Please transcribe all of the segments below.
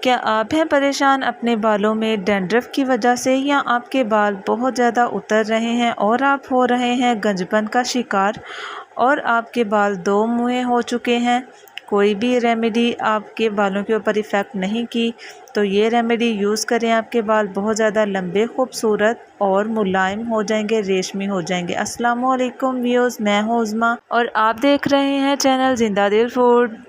क्या आप हैं परेशान अपने बालों में डैंड्रफ की वजह से, या आपके बाल बहुत ज़्यादा उतर रहे हैं और आप हो रहे हैं गंजपन का शिकार और आपके बाल दो मुँहे हो चुके हैं? कोई भी रेमेडी आपके बालों के ऊपर इफ़ेक्ट नहीं की तो ये रेमेडी यूज़ करें, आपके बाल बहुत ज़्यादा लंबे, खूबसूरत और मुलायम हो जाएंगे, रेशमी हो जाएंगे। अस्सलाम वालेकुम व्यूअर्स, मैं हूँ उज़मा और आप देख रहे हैं चैनल जिंदा दिल फूड।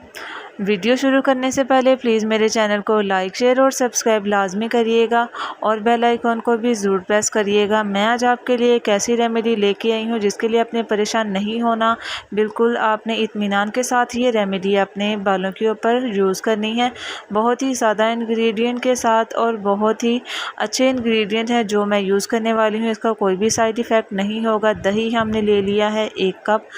वीडियो शुरू करने से पहले प्लीज़ मेरे चैनल को लाइक, शेयर और सब्सक्राइब लाजमी करिएगा और बेल आइकॉन को भी ज़रूर प्रेस करिएगा। मैं आज आपके लिए एक ऐसी रेमेडी लेके आई हूँ जिसके लिए आपने परेशान नहीं होना। बिल्कुल आपने इत्मीनान के साथ ये रेमेडी अपने बालों के ऊपर यूज़ करनी है। बहुत ही सादा इंग्रेडिएंट के साथ और बहुत ही अच्छे इंग्रेडिएंट हैं जो मैं यूज़ करने वाली हूँ। इसका कोई भी साइड इफ़ेक्ट नहीं होगा। दही हमने ले लिया है 1 कप,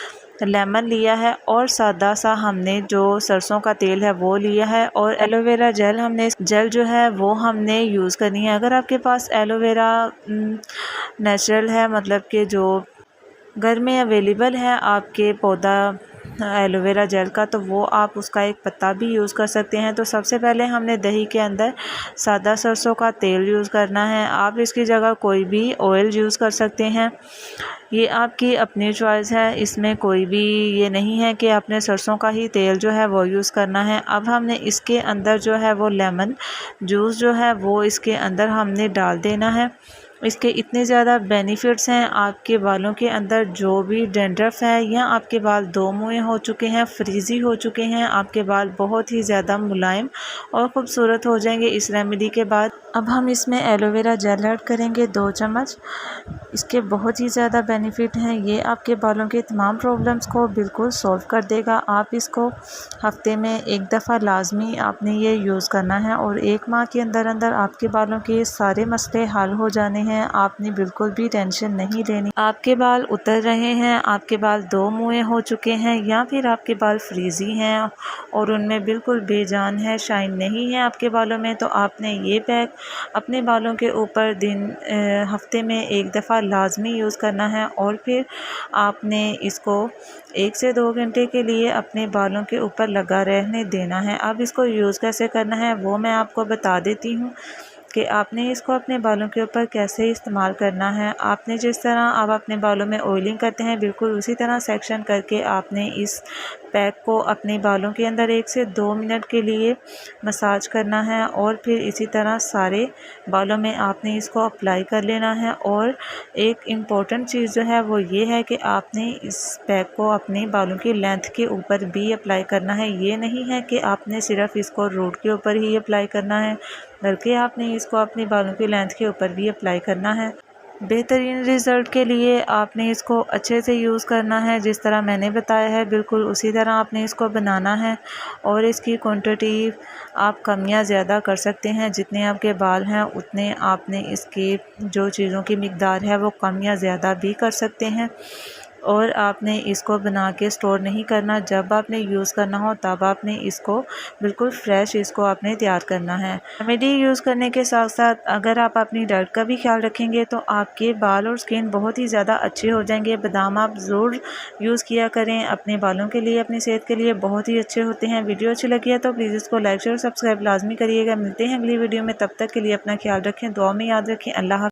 लेमन लिया है और सादा सा हमने जो सरसों का तेल है वो लिया है और एलोवेरा जेल, हमने जेल जो है वो हमने यूज़ करनी है। अगर आपके पास एलोवेरा नेचुरल है, मतलब कि जो घर में अवेलेबल है आपके पौधा एलोवेरा जेल का, तो वो आप उसका एक पत्ता भी यूज़ कर सकते हैं। तो सबसे पहले हमने दही के अंदर सादा सरसों का तेल यूज़ करना है। आप इसकी जगह कोई भी ऑयल यूज़ कर सकते हैं, ये आपकी अपनी चॉइस है। इसमें कोई भी ये नहीं है कि आपने सरसों का ही तेल जो है वो यूज़ करना है। अब हमने इसके अंदर जो है वो लेमन जूस जो है वो इसके अंदर हमने डाल देना है। इसके इतने ज़्यादा बेनिफिट्स हैं, आपके बालों के अंदर जो भी डैंड्रफ है या आपके बाल दो मुँहे हो चुके हैं, फ्रीज़ी हो चुके हैं, आपके बाल बहुत ही ज़्यादा मुलायम और ख़ूबसूरत हो जाएंगे इस रेमेडी के बाद। अब हम इसमें एलोवेरा जेल ऐड करेंगे 2 चम्मच। इसके बहुत ही ज़्यादा बेनिफिट हैं, ये आपके बालों के तमाम प्रॉब्लम्स को बिल्कुल सॉल्व कर देगा। आप इसको हफ्ते में 1 दफ़ा लाजमी आपने ये यूज़ करना है और 1 माह के अंदर अंदर आपके बालों के सारे मसले हल हो जाने हैं। आपने बिल्कुल भी टेंशन नहीं लेनी। आपके बाल उतर रहे हैं, आपके बाल दो मुँहे हो चुके हैं या फिर आपके बाल फ्रीज़ी हैं और उनमें बिल्कुल बेजान है, शाइन नहीं है आपके बालों में, तो आपने ये पैक अपने बालों के ऊपर हफ्ते में 1 दफ़ा लाजमी यूज़ करना है और फिर आपने इसको 1 से 2 घंटे के लिए अपने बालों के ऊपर लगा रहने देना है। अब इसको यूज़ कैसे करना है वो मैं आपको बता देती हूँ कि आपने इसको अपने बालों के ऊपर कैसे इस्तेमाल करना है। आपने जिस तरह आप अपने बालों में ऑयलिंग करते हैं बिल्कुल उसी तरह सेक्शन करके आपने इस पैक को अपने बालों के अंदर 1 से 2 मिनट के लिए मसाज करना है और फिर इसी तरह सारे बालों में आपने इसको अप्लाई कर लेना है। और एक इम्पॉर्टेंट चीज़ जो है वो ये है कि आपने इस पैक को अपने बालों की लेंथ के ऊपर भी अप्लाई करना है। ये नहीं है कि आपने सिर्फ़ इसको रूट के ऊपर ही अप्लाई करना है, बल्कि आपने इसको अपने बालों की लेंथ के ऊपर भी अप्लाई करना है। बेहतरीन रिज़ल्ट के लिए आपने इसको अच्छे से यूज़ करना है, जिस तरह मैंने बताया है बिल्कुल उसी तरह आपने इसको बनाना है। और इसकी क्वांटिटी आप कम या ज़्यादा कर सकते हैं, जितने आपके बाल हैं उतने आपने इसकी जो चीज़ों की मिक़दार है वो कम या ज़्यादा भी कर सकते हैं। और आपने इसको बना के स्टोर नहीं करना, जब आपने यूज़ करना हो तब आपने इसको बिल्कुल फ्रेश इसको आपने तैयार करना है। रेमेडी यूज़ करने के साथ साथ अगर आप अपनी डाइट का भी ख्याल रखेंगे तो आपके बाल और स्किन बहुत ही ज़्यादा अच्छे हो जाएंगे। बादाम आप ज़रूर यूज़ किया करें, अपने बालों के लिए, अपनी सेहत के लिए बहुत ही अच्छे होते हैं। वीडियो अच्छी लगी है तो प्लीज़ इसको लाइक, शेयर और सब्सक्राइब लाजमी करिएगा। मिलते हैं अगली वीडियो में, तब तक के लिए अपना ख्याल रखें, दुआ में याद रखें। अल्लाह।